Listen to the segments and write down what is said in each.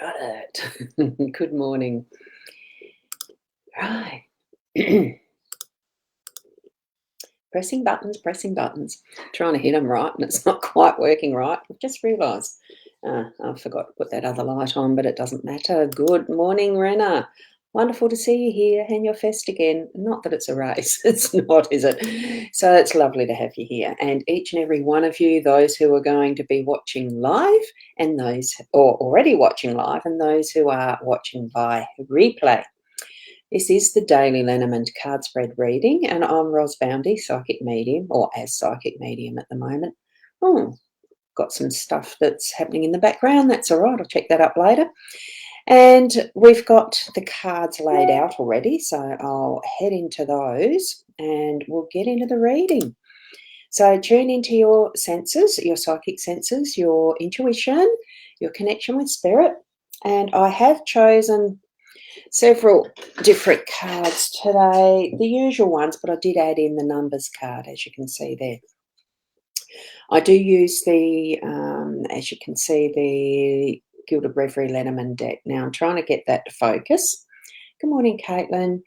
Got it. Good morning. Right. Pressing buttons, pressing buttons. Trying to hit them right, and it's not quite working right. I've just realised. I forgot to put that other light on, but it doesn't matter. Good morning, Renna. Wonderful to see you here and your fest again. Not that it's a race. It's not, is it? So it's lovely to have you here. And each and every one of you, those who are going to be watching live and those or already watching live and those who are watching by replay. This is the Daily LENORMAND card spread reading, and I'm Ros Boundy, psychic medium, or as psychic medium at the moment. Got some stuff that's happening in the background. That's all right. I'll check that up later. And we've got the cards laid out already, so I'll head into those and we'll get into the reading. So tune into your senses, your psychic senses, your intuition, your connection with spirit. And I have chosen several different cards today, the usual ones, but I did add in the numbers card, as you can see there. I do use the, as you can see, the Gilded Reverie Lenormand deck. Now I'm trying to get that to focus. Good morning, Caitlin.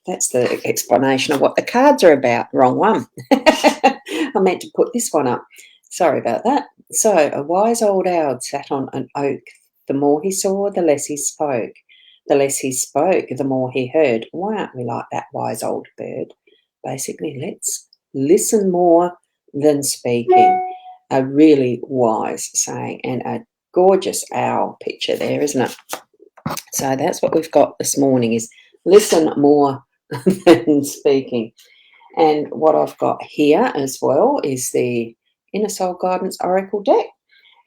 That's the explanation of what the cards are about. Wrong one. I meant to put this one up. Sorry about that. So, a wise old owl sat on an oak. The more he saw, the less he spoke. The less he spoke, the more he heard. Why aren't we like that wise old bird? Basically, let's listen more than speaking. A really wise saying, and a gorgeous owl picture there, isn't it? So that's what we've got this morning, is listen more than speaking. And what I've got here as well is the Inner Soul Guidance Oracle deck.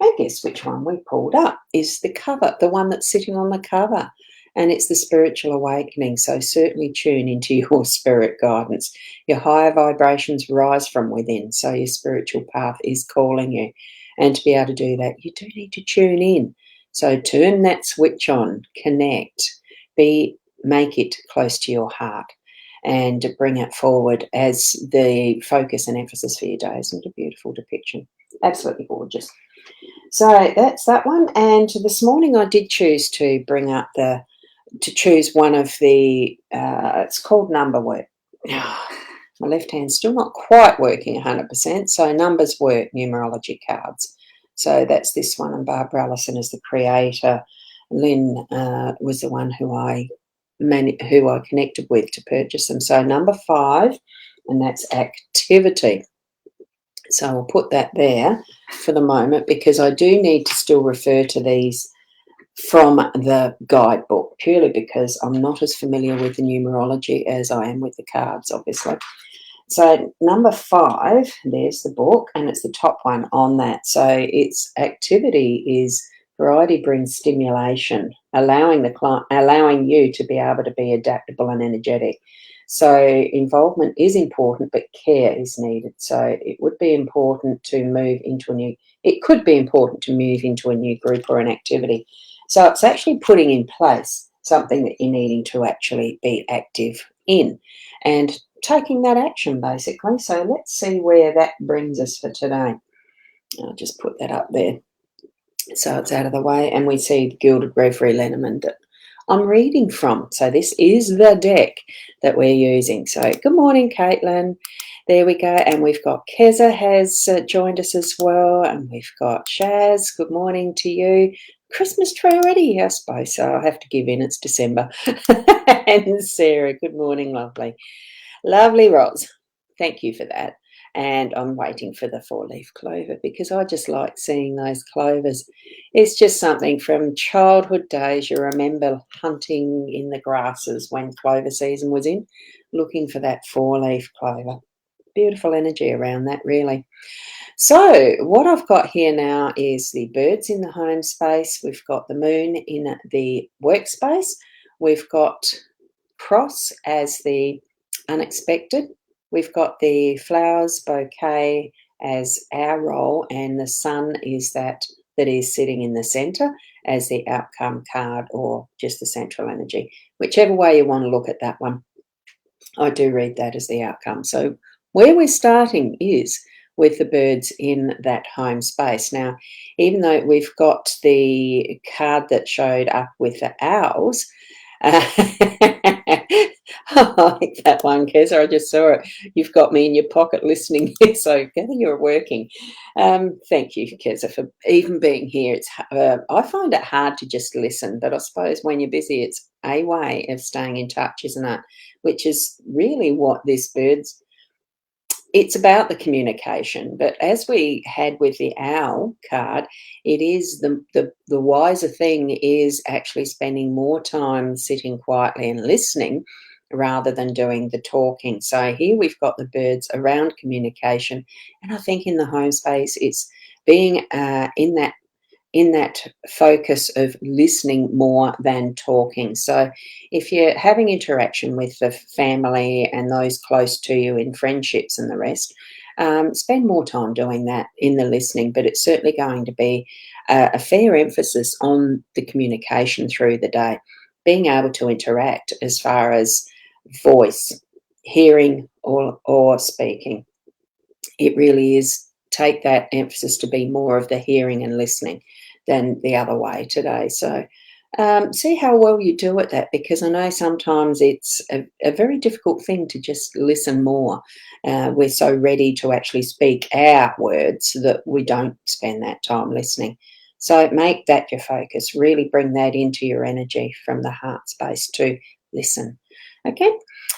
And guess which one we pulled up is the cover, the one that's sitting on the cover. And it's the Spiritual Awakening. So certainly tune into your spirit guidance. Your higher vibrations rise from within. So your spiritual path is calling you. And to be able to do that, you do need to tune in. So turn that switch on, connect, make it close to your heart, and bring it forward as the focus and emphasis for your day. Isn't it a beautiful depiction? Absolutely gorgeous. So that's that one. And this morning I did choose to bring up to choose one of the, it's called number work. My left hand's still not quite working 100%, so numbers work, numerology cards. So that's this one, and Barbara Allison is the creator. Lynn was the one who I connected with to purchase them. So number 5, and that's activity. So I'll put that there for the moment because I do need to still refer to these from the guidebook, purely because I'm not as familiar with the numerology as I am with the cards, obviously. So number 5, there's the book, and it's the top one on that. So its activity is variety brings stimulation, allowing you to be able to be adaptable and energetic. So involvement is important, but care is needed. So it would be important to move into a new group or an activity. So it's actually putting in place something that you're needing to actually be active in and taking that action, basically. So let's see where that brings us for today. I'll just put that up there so it's out of the way, and we see Gilded Reverie Lenormand that I'm reading from. So this is the deck that we're using. So good morning, Caitlin. There we go. And we've got Keza has joined us as well, and we've got Shaz. Good morning to you. Christmas tree already? I suppose so. I'll have to give in. It's December. And Sarah, good morning, lovely. Lovely, Roz. Thank you for that. And I'm waiting for the 4-leaf clover because I just like seeing those clovers. It's just something from childhood days. You remember hunting in the grasses when clover season was in, looking for that 4-leaf clover. Beautiful energy around that, really. So what I've got here now is the birds in the home space. We've got the moon in the workspace. We've got cross as the unexpected. We've got the flowers bouquet as our role, and the sun is that is sitting in the center as the outcome card, or just the central energy. Whichever way you want to look at that one, I do read that as the outcome. So where we're starting is with the birds in that home space. Now, even though we've got the card that showed up with the owls, I like that one, Keza. I just saw it. You've got me in your pocket listening here, so gather you're working. Thank you, Keza, for even being here. I find it hard to just listen, but I suppose when you're busy, it's a way of staying in touch, isn't it? Which is really what this bird's it's about the communication, but as we had with the owl card, it is the wiser thing is actually spending more time sitting quietly and listening rather than doing the talking. So here we've got the birds around communication, and I think in the home space, it's being in that focus of listening more than talking. So if you're having interaction with the family and those close to you in friendships and the rest, spend more time doing that in the listening, but it's certainly going to be a fair emphasis on the communication through the day, being able to interact as far as voice, hearing or speaking. It really is take that emphasis to be more of the hearing and listening than the other way today. So see how well you do at that, because I know sometimes it's a very difficult thing to just listen more. We're so ready to actually speak our words that we don't spend that time listening. So make that your focus. Really bring that into your energy from the heart space to listen. Okay.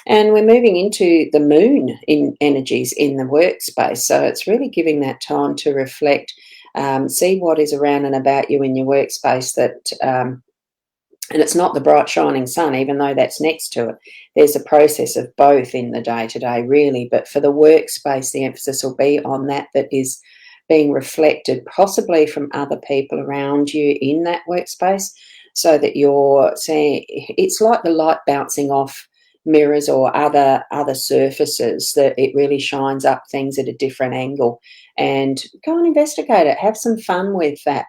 And we're moving into the moon in energies in the workspace. So it's really giving that time to reflect, see what is around and about you in your workspace and it's not the bright shining sun, even though that's next to it. There's a process of both in the day to day, really. But for the workspace, the emphasis will be on that is being reflected, possibly from other people around you in that workspace, so that you're seeing it's like the light bouncing off mirrors or other surfaces, that it really shines up things at a different angle. And go and investigate it. Have some fun with that.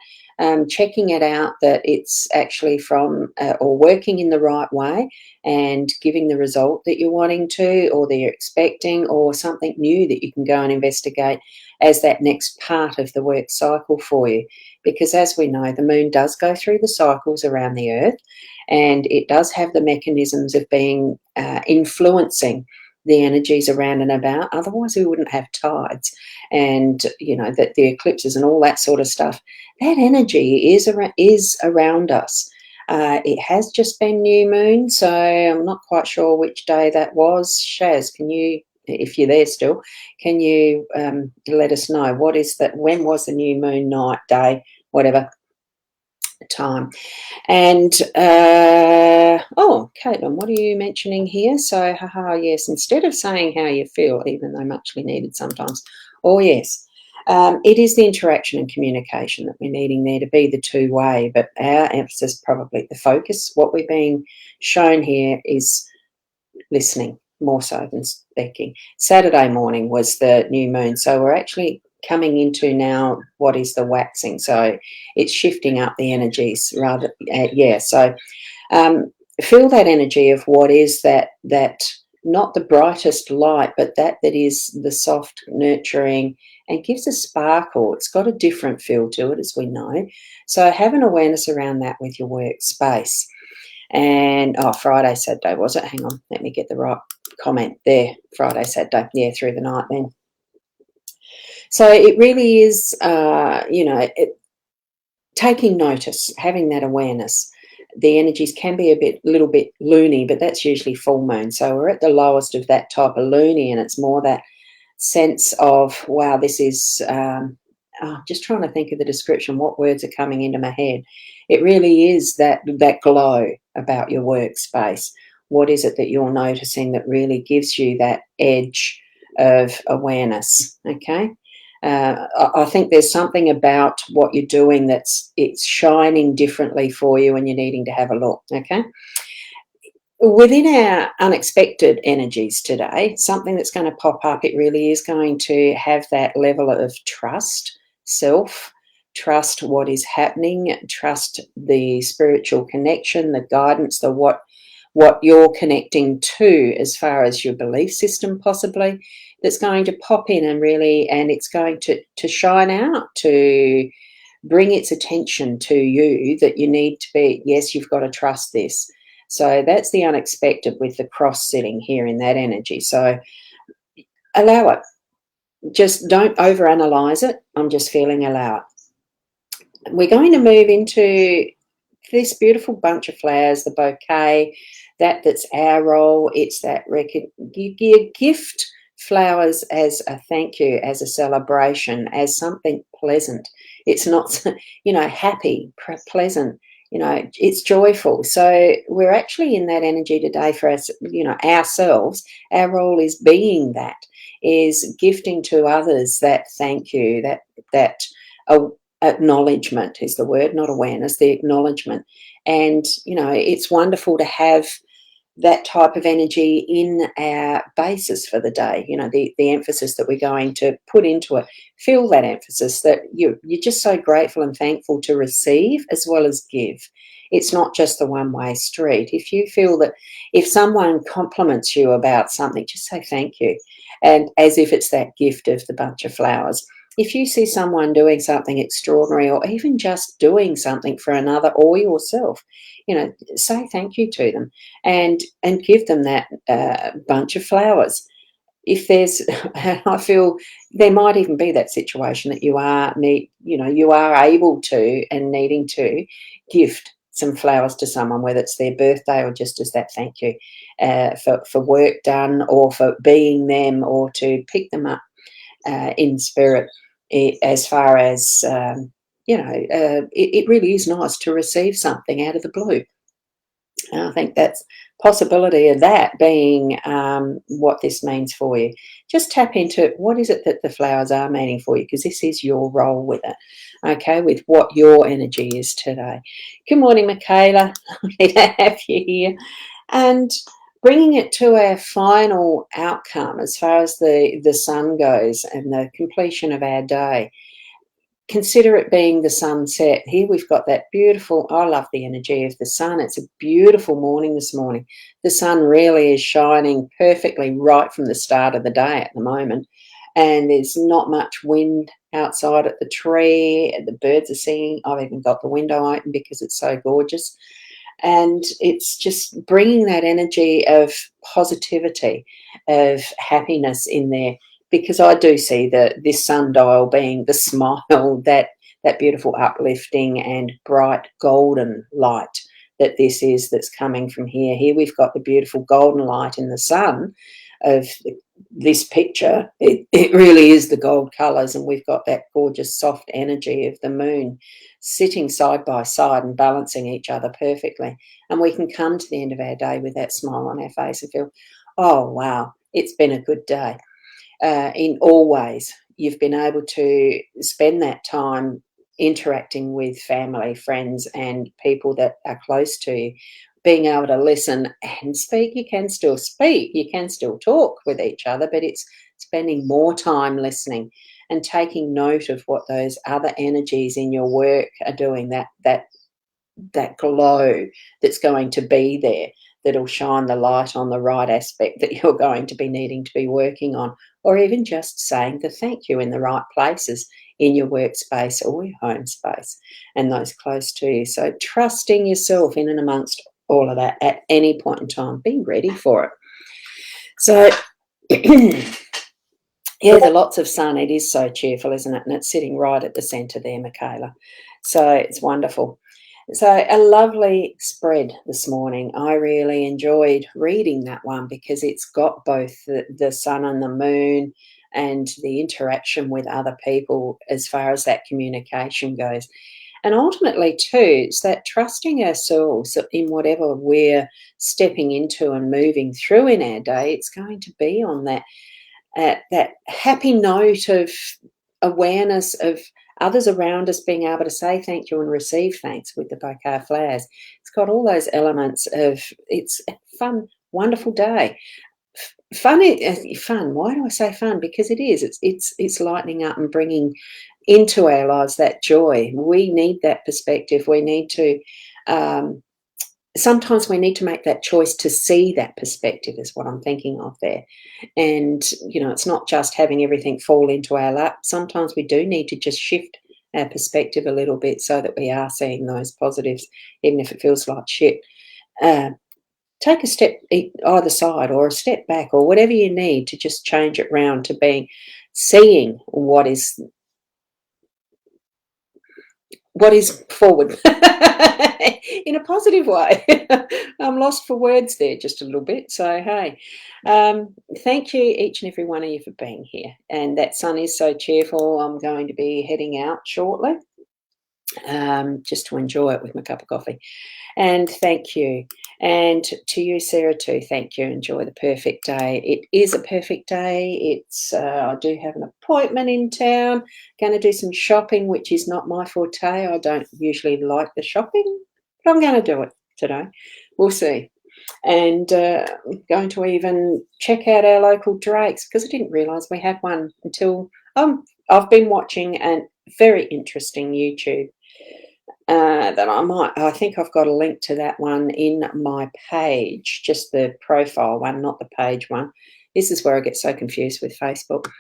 Checking it out that it's actually from or working in the right way and giving the result that you're wanting to or that you're expecting, or something new that you can go and investigate as that next part of the work cycle for you. Because as we know, the moon does go through the cycles around the earth, and it does have the mechanisms of being influencing the energies around and about. Otherwise we wouldn't have tides and that the eclipses and all that sort of stuff. That energy is around us. It has just been new moon, so I'm not quite sure which day that was. Shaz, can you, if you're there still, can you let us know what is that? When was the new moon night, day, whatever time? And Caitlin, what are you mentioning here? So, yes, instead of saying how you feel, even though muchly needed sometimes, yes, it is the interaction and communication that we're needing there to be the two-way, but our emphasis, probably the focus, what we're being shown here is listening more so than speaking. Saturday morning was the new moon, so we're actually coming into now what is the waxing, so it's shifting up the energies rather. So feel that energy of what is that not the brightest light, but that is the soft, nurturing, and gives a sparkle. It's got a different feel to it, as we know. So have an awareness around that with your workspace. And Friday, Saturday, was it? Hang on, let me get the right comment there. Friday, Saturday, yeah, through the night then. So it really is, taking notice, having that awareness. The energies can be a little bit loony, but that's usually full moon. So we're at the lowest of that type of loony, and it's more that sense of, wow, this is, just trying to think of the description, what words are coming into my head. It really is that glow about your workspace. What is it that you're noticing that really gives you that edge of awareness, okay? I think there's something about what you're doing it's shining differently for you and you're needing to have a look, okay? Within our unexpected energies today, something that's going to pop up, it really is going to have that level of trust, trust what is happening, trust the spiritual connection, the guidance, the what you're connecting to as far as your belief system possibly, that's going to pop in and really, and it's going to shine out, to bring its attention to you, that you need to be, yes, you've got to trust this. So that's the unexpected with the cross sitting here in that energy. So allow it. Just don't overanalyze it. I'm just feeling allow it. We're going to move into this beautiful bunch of flowers, the bouquet. That's our role. It's that you gift flowers as a thank you, as a celebration, as something pleasant. It's not, happy, pleasant. It's joyful. So we're actually in that energy today for us, ourselves. Our role is being that, is gifting to others that thank you, that acknowledgement is the word, not awareness, the acknowledgement. And, it's wonderful to have that type of energy in our basis for the day, the emphasis that we're going to put into it. Feel that emphasis, that you're just so grateful and thankful to receive as well as give. It's not just the one-way street. If you feel that, if someone compliments you about something, just say thank you, and as if it's that gift of the bunch of flowers. If you see someone doing something extraordinary, or even just doing something for another or yourself, say thank you to them, and give them that bunch of flowers. If there's, I feel there might even be that situation that you are able to and needing to gift some flowers to someone, whether it's their birthday or just as that thank you for work done, or for being them, or to pick them up in spirit. As far as it really is nice to receive something out of the blue. And I think that's possibility of that being what this means for you. Just tap into what is it that the flowers are meaning for you, because this is your role with it, okay, with what your energy is today. Good morning, Michaela. Lovely to have you here. And bringing it to our final outcome as far as the sun goes and the completion of our day. Consider it being the sunset. Here we've got that beautiful, I love the energy of the sun. It's a beautiful morning this morning. The sun really is shining perfectly right from the start of the day at the moment. And there's not much wind outside at the tree. The birds are singing. I've even got the window open because it's so gorgeous. And it's just bringing that energy of positivity, of happiness in there, because I do see this sundial being the smile, that beautiful uplifting and bright golden light that this is, that's coming from here. Here we've got the beautiful golden light in the sun of this picture. It really is the gold colours, and we've got that gorgeous soft energy of the moon sitting side by side and balancing each other perfectly. And we can come to the end of our day with that smile on our face and feel, oh, wow, it's been a good day. In all ways, you've been able to spend that time interacting with family, friends, and people that are close to you, being able to listen and speak. You can still speak, you can still talk with each other, but it's spending more time listening and taking note of what those other energies in your work are doing, that glow that's going to be there, that'll shine the light on the right aspect that you're going to be needing to be working on, or even just saying the thank you in the right places in your workspace or your home space and those close to you. So trusting yourself in and amongst all of that at any point in time, being ready for it. So yeah, the lots of sun, it is so cheerful, isn't it? And it's sitting right at the centre there, Michaela. So it's wonderful. So a lovely spread this morning. I really enjoyed reading that one because it's got both the sun and the moon and the interaction with other people as far as that communication goes. And ultimately too, it's that trusting ourselves in whatever we're stepping into and moving through in our day. It's going to be on that happy note of awareness of others around us being able to say thank you and receive thanks with the bouquet of flowers. It's got all those elements of, it's a fun, wonderful day. Fun. Why do I say fun? Because it is. It's lightening up and bringing into our lives that joy. We need that perspective. We need to sometimes we need to make that choice to see that perspective is what I'm thinking of there. And, it's not just having everything fall into our lap. Sometimes we do need to just shift our perspective a little bit so that we are seeing those positives, even if it feels like shit. Uh, Take a step either side or a step back or whatever you need to just change it round to being seeing what is forward in a positive way. I'm lost for words there just a little bit. So, hey, thank you, each and every one of you, for being here. And that sun is so cheerful. I'm going to be heading out shortly just to enjoy it with my cup of coffee. And thank you. And to you, Sarah, too, thank you. Enjoy the perfect day. It is a perfect day. I do have an appointment in town. Going to do some shopping, which is not my forte. I don't usually like the shopping, but I'm going to do it today. We'll see. And going to even check out our local Drakes because I didn't realise we had one until I've been watching a very interesting YouTube that I think I've got a link to that one in my page, just the profile one, not the page one. This is where I get so confused with Facebook.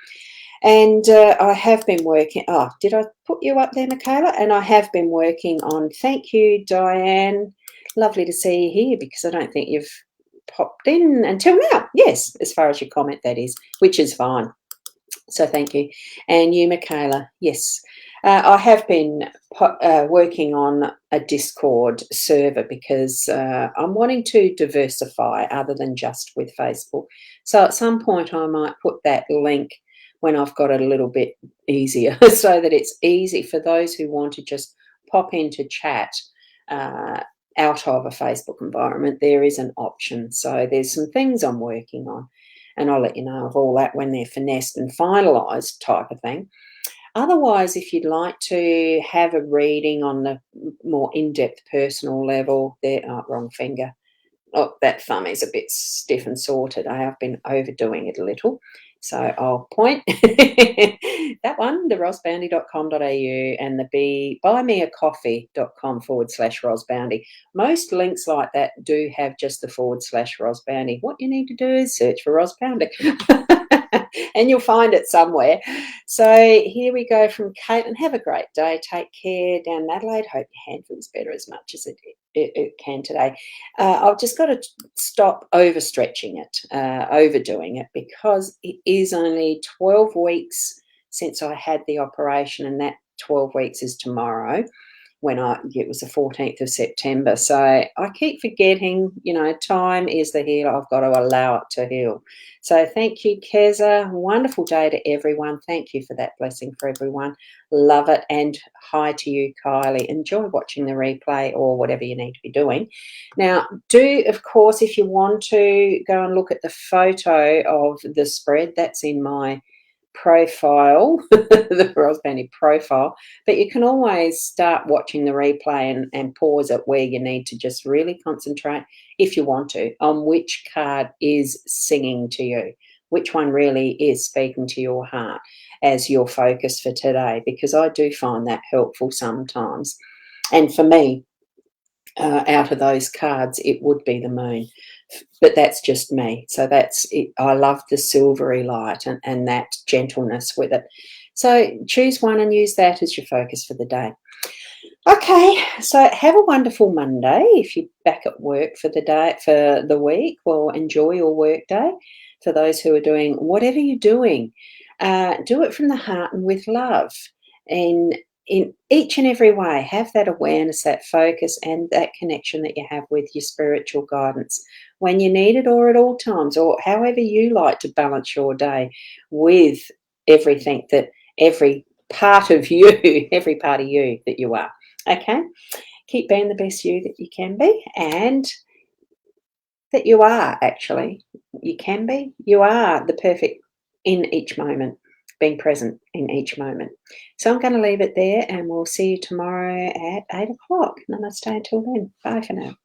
And I have been working, did I put you up there, Michaela? And I have been working on, thank you, Diane. Lovely to see you here because I don't think you've popped in until now. Yes, as far as your comment, that is, which is fine. So thank you. And you, Michaela, yes. I have been working on a Discord server because I'm wanting to diversify other than just with Facebook. So at some point I might put that link when I've got it a little bit easier so that it's easy for those who want to just pop into chat out of a Facebook environment. There is an option. So there's some things I'm working on. And I'll let you know of all that when they're finessed and finalised type of thing. Otherwise, if you'd like to have a reading on the more in-depth personal level, wrong finger. Oh, that thumb is a bit stiff and sore today. I've been overdoing it a little. So I'll point that one, the rosboundy.com.au and the buymeacoffee.com/rosboundy. Most links like that do have just the /rosboundy. What you need to do is search for Rosboundy and you'll find it somewhere. So here we go from Caitlin. Have a great day. Take care down in Adelaide. Hope your hand feels better as much as it can today. I've just got to stop overstretching it, overdoing it, because it is only 12 weeks since I had the operation, and that 12 weeks is tomorrow. It was the 14th of September. So I keep forgetting, time is the healer. I've got to allow it to heal. So thank you, Keza. Wonderful day to everyone. Thank you for that blessing for everyone. Love it. And hi to you, Kylie. Enjoy watching the replay or whatever you need to be doing. Now, of course, if you want to go and look at the photo of the spread, that's in my profile, the Rosboundy profile, but you can always start watching the replay and pause it where you need to just really concentrate, if you want to, on which card is singing to you, which one really is speaking to your heart as your focus for today, because I do find that helpful sometimes. And for me, out of those cards, it would be the moon. But that's just me. So that's it. I love the silvery light and that gentleness with it. So choose one and use that as your focus for the day. Okay, so have a wonderful Monday. If you're back at work for the day, for the week, well, enjoy your work day. For those who are doing whatever you're doing, do it from the heart and with love. And in each and every way, have that awareness, that focus, and that connection that you have with your spiritual guidance when you need it, or at all times, or however you like to balance your day with everything every part of you that you are. Okay, keep being the best you that you can be, and that you are actually. You can be. You are the perfect in each moment, being present in each moment. So I'm going to leave it there, and we'll see you tomorrow at 8 o'clock. Namaste until then. Bye for now.